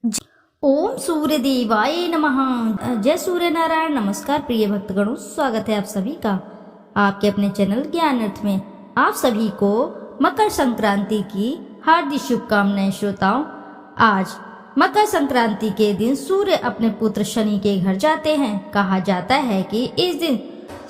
ज- ओम सूर्य देवाय नमः। जय सूर्य नारायण। नमस्कार प्रिय भक्तगणों, स्वागत है आप सभी का आपके अपने चैनल ज्ञान अर्थ में। आप सभी को मकर संक्रांति की हार्दिक शुभकामनाएं। श्रोताओं, आज मकर संक्रांति के दिन सूर्य अपने पुत्र शनि के घर जाते हैं। कहा जाता है कि इस दिन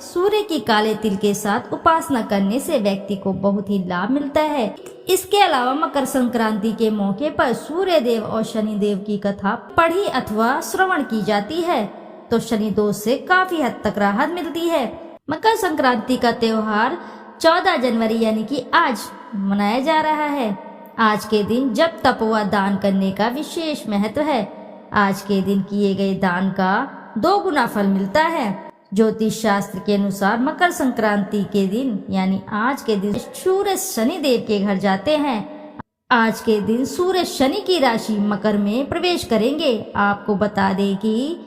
सूर्य की काले तिल के साथ उपासना करने से व्यक्ति को बहुत ही लाभ मिलता है। इसके अलावा मकर संक्रांति के मौके पर सूर्य देव और शनि देव की कथा पढ़ी अथवा श्रवण की जाती है तो शनि दोष से काफी हद तक राहत मिलती है। मकर संक्रांति का त्योहार 14 जनवरी यानी कि आज मनाया जा रहा है। आज के दिन जप तप व दान करने का विशेष महत्व है। आज के दिन किए गए दान का 2 गुना फल मिलता है। ज्योतिष शास्त्र के अनुसार मकर संक्रांति के दिन यानी आज के दिन सूर्य शनि देव के घर जाते हैं। आज के दिन सूर्य शनि की राशि मकर में प्रवेश करेंगे। आपको बता दें कि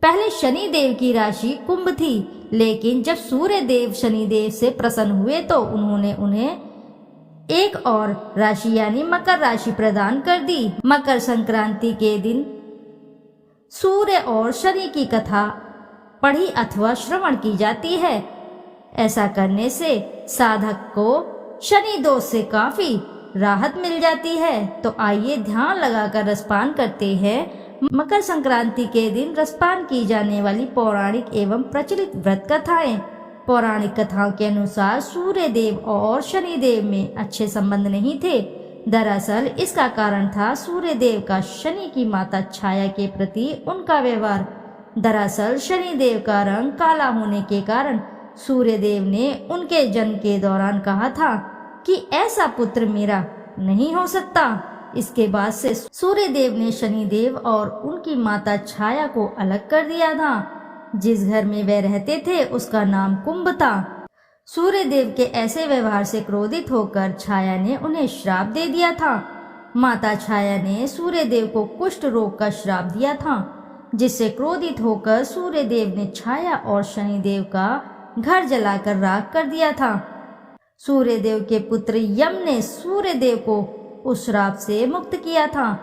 पहले शनि देव की राशि कुंभ थी, लेकिन जब सूर्य देव शनि देव से प्रसन्न हुए तो उन्होंने उन्हें एक और राशि यानी मकर राशि प्रदान कर दी। मकर संक्रांति के दिन सूर्य और शनि की कथा पढ़ी अथवा श्रवण की जाती है। ऐसा करने से साधक को शनि दोष से काफी राहत मिल जाती है। तो आइए ध्यान लगाकर रसपान करते हैं। मकर संक्रांति के दिन रसपान की जाने वाली पौराणिक एवं प्रचलित व्रत कथाएं। पौराणिक कथाओं के अनुसार सूर्य देव और शनि देव में अच्छे संबंध नहीं थे। दरअसल इसका कारण था सूर्य देव का शनि की माता छाया के प्रति उनका व्यवहार। दरअसल शनि देव का रंग काला होने के कारण सूर्य देव ने उनके जन्म के दौरान कहा था कि ऐसा पुत्र मेरा नहीं हो सकता। इसके बाद से सूर्य देव ने शनि देव और उनकी माता छाया को अलग कर दिया था। जिस घर में वे रहते थे उसका नाम कुंभ था। सूर्य देव के ऐसे व्यवहार से क्रोधित होकर छाया ने उन्हें श्राप दे दिया था। माता छाया ने सूर्य देव को कुष्ठ रोग का श्राप दिया था, जिससे क्रोधित होकर सूर्य देव ने छाया और शनि देव का घर जलाकर राख कर दिया था। सूर्य देव के पुत्र यम ने सूर्य देव को उस श्राप से मुक्त किया था।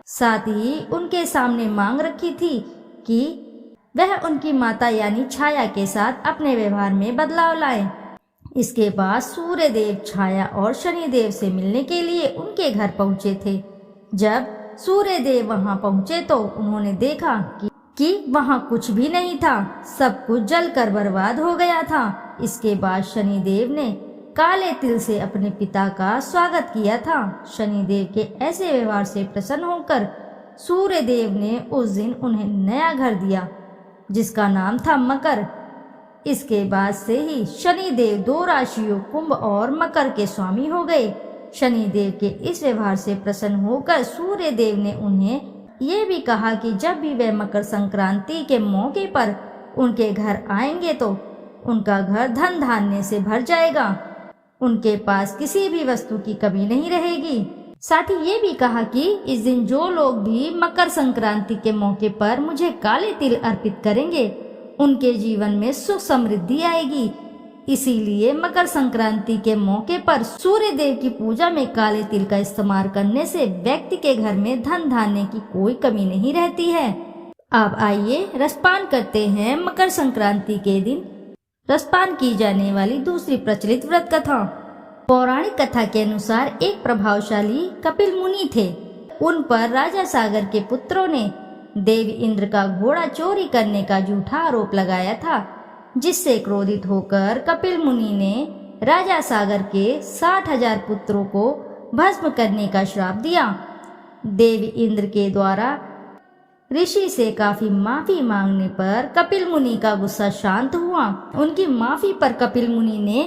साथ ही उनके सामने मांग रखी थी कि वह उनकी माता यानी छाया के साथ अपने व्यवहार में बदलाव लाए। इसके बाद सूर्य देव छाया और शनि देव से मिलने के लिए उनके घर पहुंचे थे। जब सूर्य देव वहां पहुंचे तो उन्होंने देखा कि वहां कुछ भी नहीं था, सब कुछ जलकर बर्बाद हो गया था। इसके बाद शनि देव ने काले तिल से अपने पिता का स्वागत किया था। शनि देव के ऐसे व्यवहार से प्रसन्न होकर सूर्य देव ने उस दिन उन्हें नया घर दिया, जिसका नाम था मकर। इसके बाद से ही शनि देव 2 राशियों कुंभ और मकर के स्वामी हो गए। शनि देव के इस व्यवहार से प्रसन्न होकर सूर्य देव ने उन्हें ये भी कहा कि जब भी वे मकर संक्रांति के मौके पर उनके घर आएंगे तो उनका घर धन धान्य से भर जाएगा, उनके पास किसी भी वस्तु की कमी नहीं रहेगी। साथ ही ये भी कहा कि इस दिन जो लोग भी मकर संक्रांति के मौके पर मुझे काले तिल अर्पित करेंगे उनके जीवन में सुख समृद्धि आएगी। इसीलिए मकर संक्रांति के मौके पर सूर्य देव की पूजा में काले तिल का इस्तेमाल करने से व्यक्ति के घर में धन धान्य की कोई कमी नहीं रहती है। अब आइए रसपान करते हैं मकर संक्रांति के दिन रसपान की जाने वाली दूसरी प्रचलित व्रत कथा। पौराणिक कथा के अनुसार एक प्रभावशाली कपिल मुनि थे। उन पर राजा सागर के पुत्रों ने देव इंद्र का घोड़ा चोरी करने का झूठा आरोप लगाया था, जिससे क्रोधित होकर कपिल मुनि ने राजा सागर के 60,000 पुत्रों को भस्म करने का श्राप दिया। देव इंद्र के द्वारा ऋषि से काफी माफी मांगने पर कपिल मुनि का गुस्सा शांत हुआ। उनकी माफी पर कपिल मुनि ने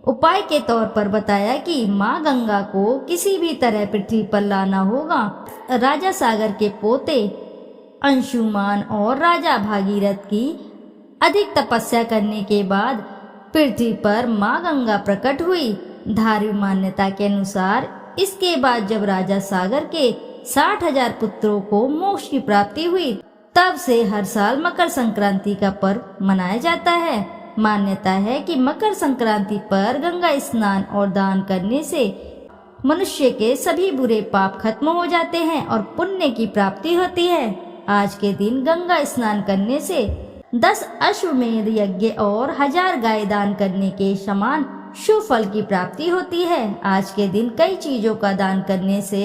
उपाय के तौर पर बताया कि माँ गंगा को किसी भी तरह पृथ्वी पर लाना होगा। राजा सागर के पोते अंशुमान और राजा भागीरथ की अधिक तपस्या करने के बाद पृथ्वी पर माँ गंगा प्रकट हुई। धार्मिक मान्यता के अनुसार इसके बाद जब राजा सागर के 60,000 पुत्रों को मोक्ष की प्राप्ति हुई, तब से हर साल मकर संक्रांति का पर्व मनाया जाता है। मान्यता है कि मकर संक्रांति पर गंगा स्नान और दान करने से मनुष्य के सभी बुरे पाप खत्म हो जाते हैं और पुण्य की प्राप्ति होती है। आज के दिन गंगा स्नान करने से 10 अश्वमेध यज्ञ और 1000 गाय दान करने के समान शुभ फल की प्राप्ति होती है। आज के दिन कई चीजों का दान करने से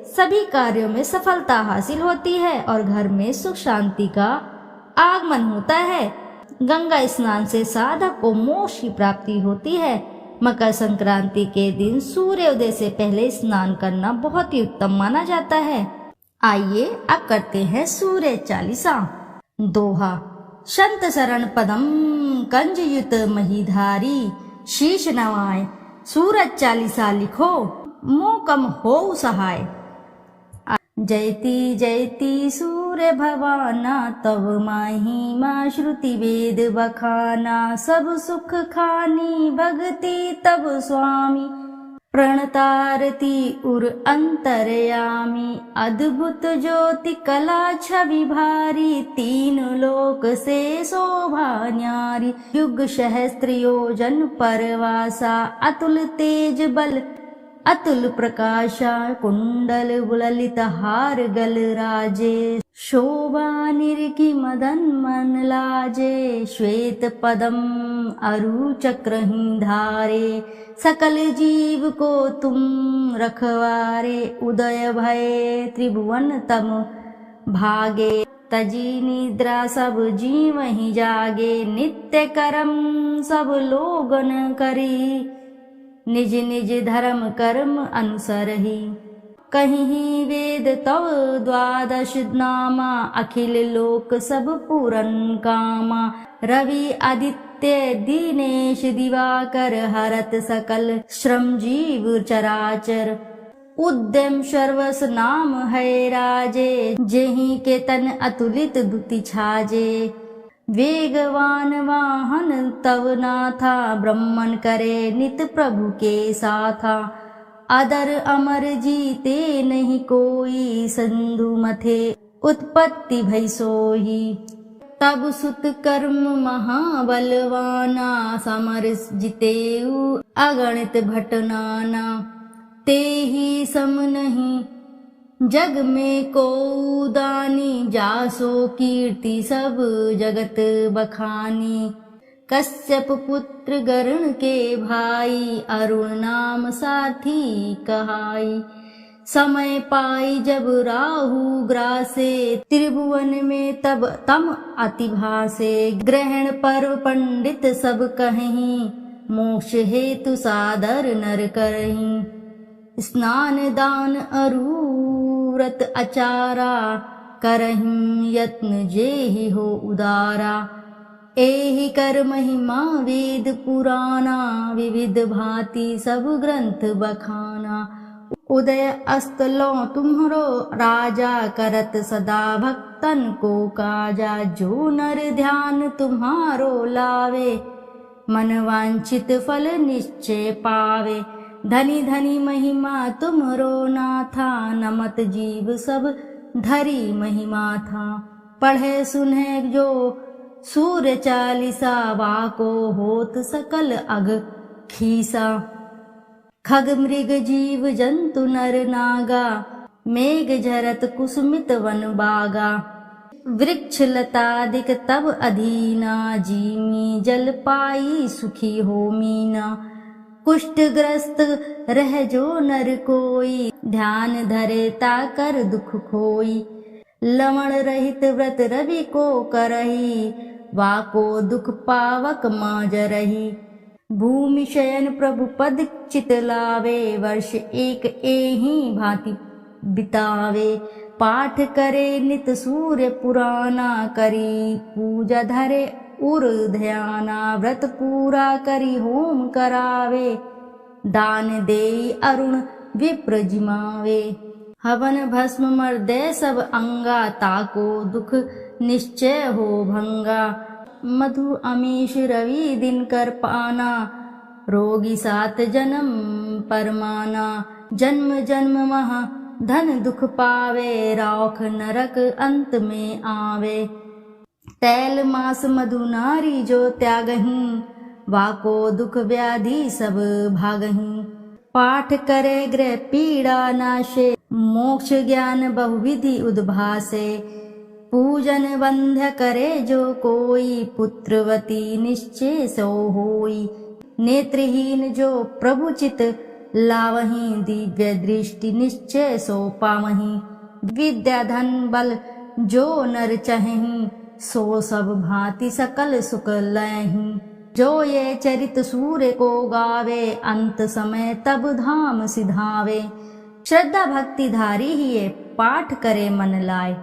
सभी कार्यों में सफलता हासिल होती है और घर में सुख शांति का आगमन होता है। गंगा स्नान से साधक को मोक्ष की प्राप्ति होती है। मकर संक्रांति के दिन सूर्योदय से पहले स्नान करना बहुत ही उत्तम माना जाता है। आइए अब करते हैं सूर्य चालीसा। दोहा। संत शरण पदम कंजयुत महीधारी, शीश नवाय सूरज चालीसा लिखो, मोकम हो सहाय। जयति जयति सूर्य भवाना, तब महिमा श्रुति वेद बखाना। सब सुख खानी भक्ति तब स्वामी, प्रणतारती उर अंतरयामी। अद्भुत ज्योति कला छवि भारी, तीन लोक से शोभा न्यारी। युग सहस्त्र योजन परवासा, अतुल तेज बल अतुल प्रकाशा। कुंडल ललित हार गल राजे, शोभा निरखी मदन मन लाजे। श्वेत पदम अरु चक्रही धारे, सकल जीव को तुम रखवारे। उदय भय त्रिभुवन तम भागे, तजी निद्रा सब जीव ही जागे। नित्य कर्म सब लोगन करी, निज निज धर्म कर्म अनुसरहि। कहीं वेद तव द्वादश नामा, अखिल लोक सब पूरन कामा। रवि आदित्य दिनेश दिवाकर, हरत सकल श्रम जीव चराचर। उद्यम सर्वस नाम है राजे, जेहि के तन अतुलित दुति छाजे। वेगवान वाहन तव नाथा, ब्रह्मन करे नित प्रभु के साथा। अदर अमर जीते नहीं कोई, सिंधु मथे उत्पत्ति भई सोही। तब सुत कर्म महाबलवाना, समर जितेउ अगणित भटनाना। ते ही सम नहीं जग में को दानी, जासो कीर्ति सब जगत बखानी। कश्यप पुत्र गरुण के भाई, अरुण नाम साथी कहाई। समय पाई जब राहु ग्रासे, त्रिभुवन में तब तम अति भासे। ग्रहण पर्व पंडित सब कहीं, मोक्ष हेतु सादर नर करहीं। स्नान दान अरु व्रत अचारा, करहिं यत्न जेहि हो उदारा। एहि कर महिमा वेद पुराना, विविध भांति सब ग्रंथ बखाना। उदय अस्त लो तुम्हरो राजा, करत सदा भक्तन को काजा। जो नर ध्यान तुम्हारो लावे, मन वांछित फल निश्चय पावे। धनी धनी महिमा तुम्हरो नाथा, नमत जीव सब धरी महिमा था। पढ़े सुने जो सूर्य चालीसा, वाको होत सकल अग खीसा। खग मृग जीव जंतु नर नागा, मेघ झरत कुसुमित वन बागा। वृक्ष लतादिक तब अधीना, जीमी जल पाई सुखी हो मीना। कुष्ठग्रस्त रह जो नर कोई, ध्यान धरे ताकर दुख खोई। लवण रहित व्रत रवि को करही, वाको दुख पावक माज रही। भूमि शयन प्रभु पद चित लावे, वर्ष एक एहि भांति बितावे। पाठ करे नित सूर्य पुराना, करी पूजा धरे उर ध्याना। व्रत पूरा करी होम करावे, दान देई अरुण विप्र जिमावे। हवन भस्म मर्दे सब अंगा, ताको दुख निश्चय हो भंगा। मधु अमीश रवि दिन कर पाना, रोगी 7 जन्म परमाना। जन्म जन्म महा धन दुख पावे, रौख नरक अंत में आवे। तैल मास मधु नारी जो त्यागहीं, वाको दुख व्याधि सब भागहीं। पाठ करे गृह पीड़ा नाशे, मोक्ष ज्ञान बहुविधि उद्भासे। पूजन बंध्य करे जो कोई, पुत्रवती निश्चय सो होई। नेत्रहीन जो प्रभु चित लावहीं, दिव्य दृष्टि निश्चय सो पावहीं। विद्या धन बल जो नर चहहीं, सो सब भांति सकल सुख लयहीं। जो ये चरित सूर्य को गावे, अंत समय तब धाम सिधावे। श्रद्धा भक्ति धारी ही ये, पाठ करे मन लाए।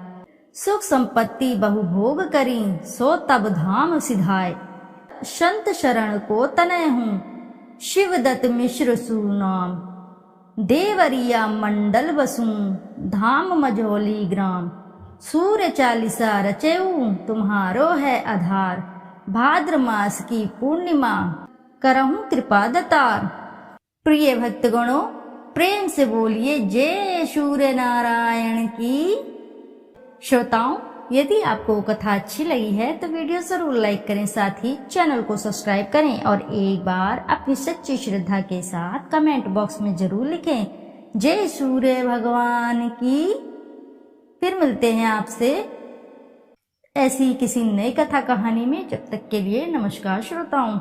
सुख संपत्ति बहु भोग करी, सो तब धाम सिधाए। संत शरण को तनय हूँ, शिवदत्त मिश्र सुनाम। देवरिया मंडल बसूं, धाम मझौली ग्राम। सूर्य चालीसा रचेऊ, तुम्हारो है आधार। भाद्र मास की पूर्णिमा, करहूं कृपा दतार। प्रिय भक्तगणों, प्रेम से बोलिए जय सूर्य नारायण की। श्रोताओं, यदि आपको कथा अच्छी लगी है तो वीडियो जरूर लाइक करें, साथ ही चैनल को सब्सक्राइब करें और एक बार अपनी सच्ची श्रद्धा के साथ कमेंट बॉक्स में जरूर लिखें जय सूर्य भगवान की। फिर मिलते हैं आपसे ऐसी किसी नई कथा कहानी में। जब तक के लिए नमस्कार श्रोताओं।